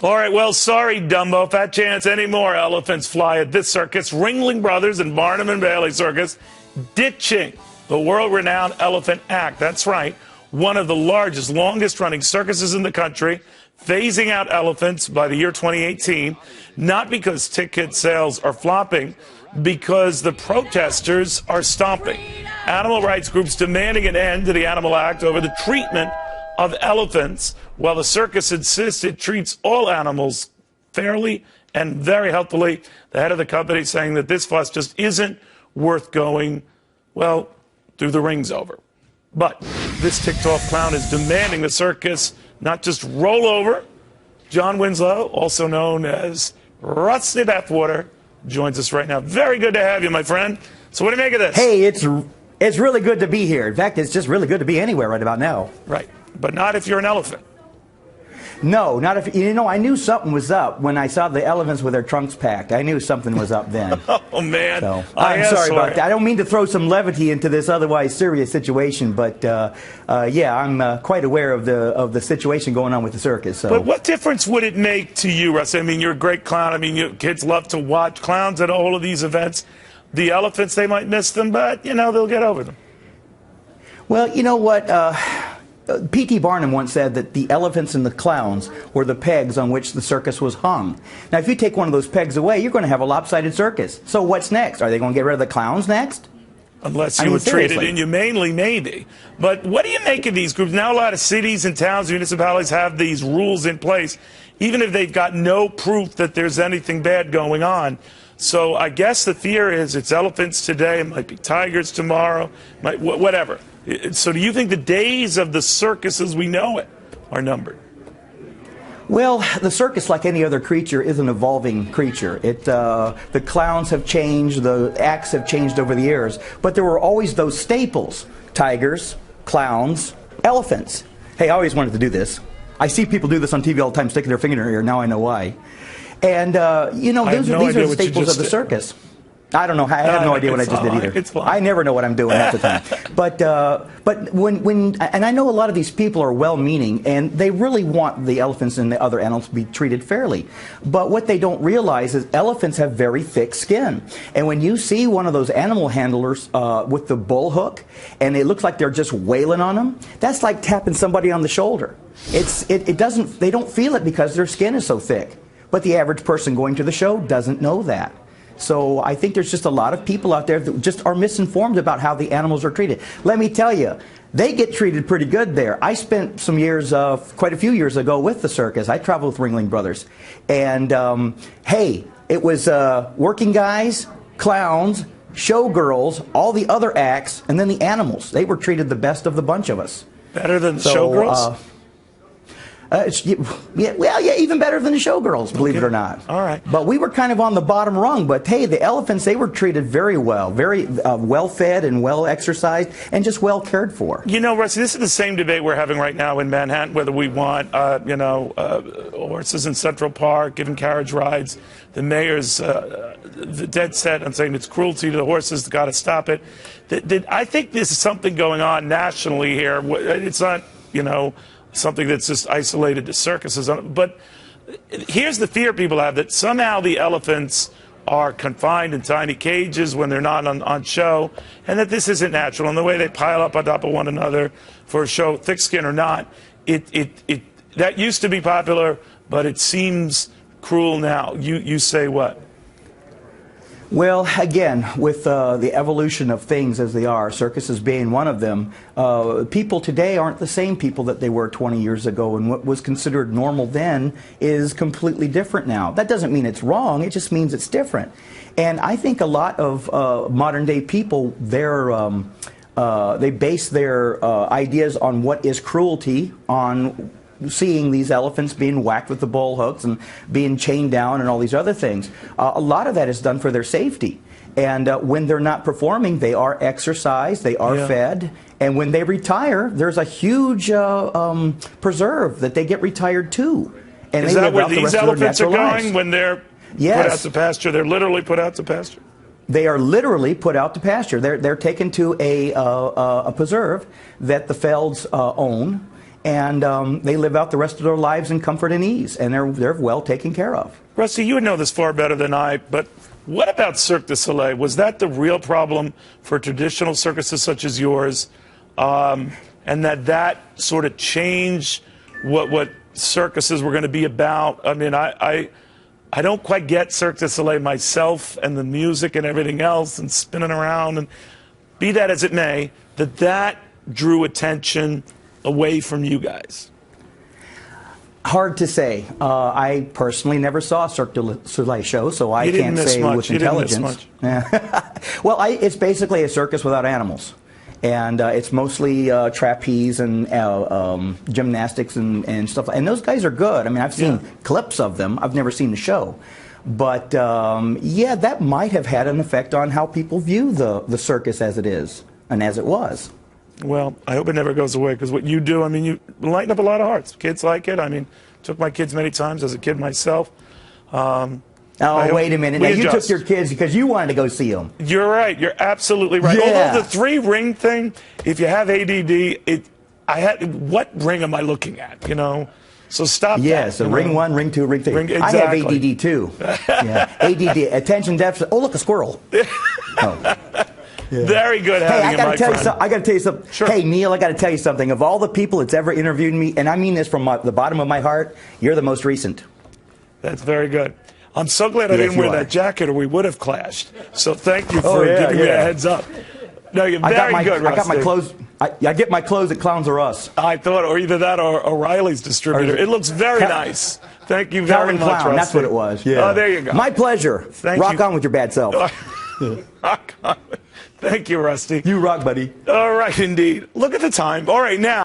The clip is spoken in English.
All right, well, sorry, Dumbo. Fat chance any more elephants fly at this circus. Ringling Brothers and Barnum and Bailey Circus ditching the world-renowned Elephant Act. That's right, one of the largest, longest-running circuses in the country, phasing out elephants by the year 2018, not because ticket sales are flopping, because the protesters are stomping. Animal rights groups demanding an end to the Animal Act over the treatment of elephants, while the circus insists it treats all animals fairly and very helpfully. The head of the company saying that this fuss just isn't worth going, well, through the rings over. But this ticked-off clown is demanding the circus not just roll over. John Winslow, also known as Rusty Bathwater, joins us right now. Very good to have you, my friend. So what do you make of this? Hey, it's really good to be here. In fact, it's just really good to be anywhere right about now. Right, but not if you're an elephant. No, not if, you know, I knew something was up when I saw the elephants with their trunks packed. I knew something was up then. Oh, man. So, I'm sorry about that. I don't mean to throw some levity into this otherwise serious situation, but yeah, I'm quite aware of the situation going on with the circus. So. But what difference would it make to you, Russ? I mean, you're a great clown. I mean, kids love to watch clowns at all of these events. The elephants, they might miss them, but, you know, they'll get over them. Well, you know what? P.T. Barnum once said that the elephants and the clowns were the pegs on which the circus was hung. Now, if you take one of those pegs away, you're going to have a lopsided circus. So what's next? Are they going to get rid of the clowns next? Unless you were treated inhumanely, maybe. But what do you make of these groups? Now a lot of cities and towns, municipalities have these rules in place, even if they've got no proof that there's anything bad going on. So I guess the fear is it's elephants today, it might be tigers tomorrow, whatever. So do you think the days of the circus as we know it are numbered? Well, the circus, like any other creature, is an evolving creature. The clowns have changed, the acts have changed over the years, but there were always those staples: tigers, clowns, elephants. Hey, I always wanted to do this. I see people do this on TV all the time, sticking their finger in their ear. Now I know why. And, you know, these are the staples of the circus. I don't know. I have no idea what I just did either. I never know what I'm doing half the time. But and I know a lot of these people are well-meaning, and they really want the elephants and the other animals to be treated fairly. But what they don't realize is elephants have very thick skin. And when you see one of those animal handlers with the bull hook, and it looks like they're just wailing on them, that's like tapping somebody on the shoulder. They don't feel it because their skin is so thick. But the average person going to the show doesn't know that. So I think there's just a lot of people out there that just are misinformed about how the animals are treated. Let me tell you, they get treated pretty good there. I spent some years, quite a few years ago, with the circus. I traveled with Ringling Brothers. And, hey, it was working guys, clowns, showgirls, all the other acts, and then the animals. They were treated the best of the bunch of us. Better than showgirls? Yeah, even better than the showgirls, believe it or not. All right. But we were kind of on the bottom rung. But hey, the elephants, they were treated very well, very well fed and well exercised and just well cared for. You know, Rusty, this is the same debate we're having right now in Manhattan, whether we want, horses in Central Park, giving carriage rides. The mayor's the dead set on saying it's cruelty to the horses, got to stop it. I think this is something going on nationally here. It's not, you know, something that's just isolated to circuses. But here's the fear people have, that somehow the elephants are confined in tiny cages when they're not on show, and that this isn't natural. And the way they pile up on top of one another for a show, thick skin or not, that used to be popular, but it seems cruel now. You say what? Well, again, with the evolution of things as they are, circuses being one of them, people today aren't the same people that they were 20 years ago, and what was considered normal then is completely different now. That doesn't mean it's wrong, it just means it's different. And I think a lot of modern-day people, they base their ideas on what is cruelty on seeing these elephants being whacked with the bull hooks and being chained down and all these other things. A lot of that is done for their safety. And when they're not performing, they are exercised, they are fed, and when they retire, there's a huge preserve that they get retired to. And is that where these elephants are going when they're put out to pasture? They're literally put out to pasture? They are literally put out to pasture. They're taken to a preserve that the Felds own. and they live out the rest of their lives in comfort and ease, and they're well taken care of. Rusty, you would know this far better than I, but what about Cirque du Soleil? Was that the real problem for traditional circuses such as yours, and that sort of changed what circuses were going to be about? I mean, I don't quite get Cirque du Soleil myself, and the music and everything else and spinning around, and be that as it may, that drew attention away from you guys. Hard to say. I personally never saw a Cirque du Soleil show, so I can't say with intelligence. Well, it's basically a circus without animals. And it's mostly trapeze and gymnastics and stuff. And those guys are good. I mean, I've seen clips of them. I've never seen the show. But, yeah, that might have had an effect on how people view the circus as it is and as it was. Well, I hope it never goes away, because what you do, I mean, you lighten up a lot of hearts. Kids like it. I mean, took my kids many times as a kid myself. Oh, wait a minute. Now, you took your kids because you wanted to go see them. You're right. You're absolutely right. Yeah. Although the 3-ring thing, if you have ADD, what ring am I looking at, you know? So stop that. Yeah, so ring 1, ring 2, ring 3. Exactly. I have ADD too. Yeah. ADD, attention deficit. Oh, look, a squirrel. Oh. Yeah. Very good having I got to tell you something. Sure. Hey, Neil, I got to tell you something. Of all the people that's ever interviewed me, and I mean this from the bottom of my heart, you're the most recent. That's very good. I'm so glad I didn't wear that jacket, or we would have clashed. So thank you for giving me a heads up. No, you're very good, Rusty. I got my clothes. I get my clothes at Clowns R Us. I thought, or either that or O'Reilly's distributor. It looks very nice. Thank you very much, Clown, Rusty. that's what it was. Yeah. Oh, there you go. My pleasure. Rock on with your bad self. Rock on. Thank you, Rusty. You rock, buddy. All right, indeed. Look at the time. All right, now.